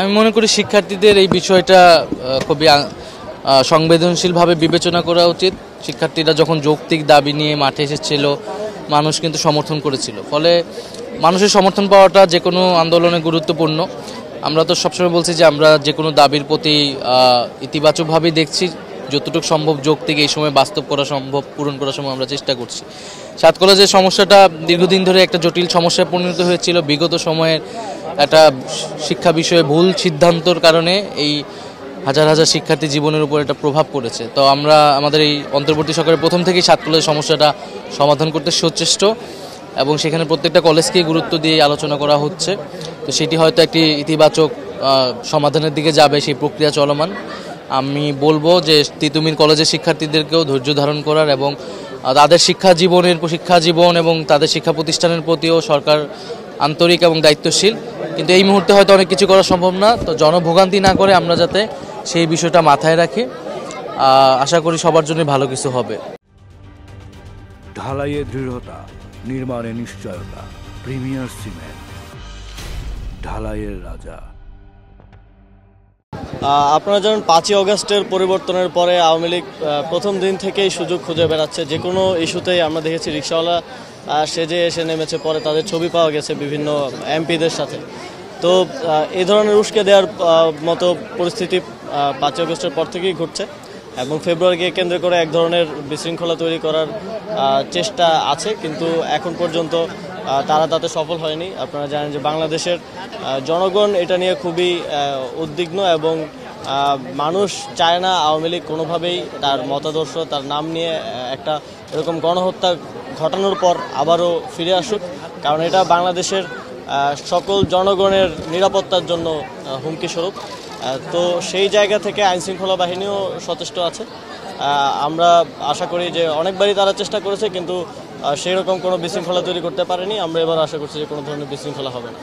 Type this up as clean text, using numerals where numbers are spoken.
আমি মনে করি শিক্ষার্থীদের এই বিষয়টা খুবই সংবেদনশীলভাবে বিবেচনা করা উচিত। শিক্ষার্থীরা যখন যৌক্তিক দাবি নিয়ে মাঠে এসেছিল, মানুষ কিন্তু সমর্থন করেছিল, ফলে মানুষের সমর্থন পাওয়াটা যে কোনো আন্দোলনে গুরুত্বপূর্ণ। আমরা তো সবসময় বলছি যে আমরা যে কোনো দাবির প্রতি ইতিবাচকভাবেই দেখছি, যতটুকু সম্ভব যৌক্তিক এই সময় বাস্তব করা সম্ভব, পূরণ করার সময় আমরা চেষ্টা করছি। সাত কলেজের সমস্যাটা দীর্ঘদিন ধরে একটা জটিল সমস্যায় পরিণত হয়েছিল। বিগত সময়ের একটা শিক্ষা বিষয়ে ভুল সিদ্ধান্তর কারণে এই হাজার হাজার শিক্ষার্থী জীবনের উপর একটা প্রভাব পড়েছে। তো আমরা আমাদের এই অন্তর্বর্তী সরকারের প্রথম থেকেই সাত কলেজের সমস্যাটা সমাধান করতে সচেষ্ট, এবং সেখানে প্রত্যেকটা কলেজকেই গুরুত্ব দিয়ে আলোচনা করা হচ্ছে। তো সেটি হয়তো একটি ইতিবাচক সমাধানের দিকে যাবে, সেই প্রক্রিয়া চলমান। আমি বলবো যে তিতুমির কলেজের শিক্ষার্থীদেরকেও ধৈর্য ধারণ করার এবং তাদের শিক্ষা জীবন এবং তাদের শিক্ষা প্রতিষ্ঠানের প্রতিও সরকার আন্তরিক এবং দায়িত্বশীল। কিন্তু এই মুহূর্তে হয়তো অনেক কিছু করা সম্ভব না, তো জনভোগান্তি না করে আমরা যাতে সেই বিষয়টা মাথায় রাখি, আশা করি সবার জন্য ভালো কিছু হবে। ঢালাইয়ে দৃঢ়তা, নির্মাণে নিশ্চয়তা, প্রিমিয়ার সিমেন্ট, ঢালাইয়ের রাজা। আপনারা জানেন 5ই আগস্টের পরিবর্তনের পরে আওয়ামী লীগ প্রথম দিন থেকেই সুযোগ খুঁজে বেড়াচ্ছে। যে কোনো ইস্যুতেই আমরা দেখেছি রিকশাওয়ালা সেজে এসে নেমেছে, পরে তাদের ছবি পাওয়া গেছে বিভিন্ন এমপিদের সাথে। তো এই ধরনের উস্কে দেওয়ার মতো পরিস্থিতি 5ই আগস্টের পর থেকেই ঘটছে, এবং ফেব্রুয়ারিকে কেন্দ্র করে এক ধরনের বিশৃঙ্খলা তৈরি করার চেষ্টা আছে, কিন্তু এখন পর্যন্ত তারা তাতে সফল হয়নি। আপনারা জানেন যে বাংলাদেশের জনগণ এটা নিয়ে খুবই উদ্বিগ্ন, এবং মানুষ চায় না আওয়ামী লীগ কোনোভাবেই তার মতাদর্শ, তার নাম নিয়ে একটা এরকম গণহত্যা ঘটানোর পর আবারও ফিরে আসুক, কারণ এটা বাংলাদেশের সকল জনগণের নিরাপত্তার জন্য হুমকি স্বরূপ। তো সেই জায়গা থেকে আইনশৃঙ্খলা বাহিনীও সচেষ্ট আছে। আমরা আশা করি যে অনেকবারই তারা চেষ্টা করেছে, কিন্তু সেই রকম কোনো বিশৃঙ্খলা তৈরি করতে পারেনি। আমরা এবার আশা করছি যে কোনো ধরনের বিশৃঙ্খলা হবে না।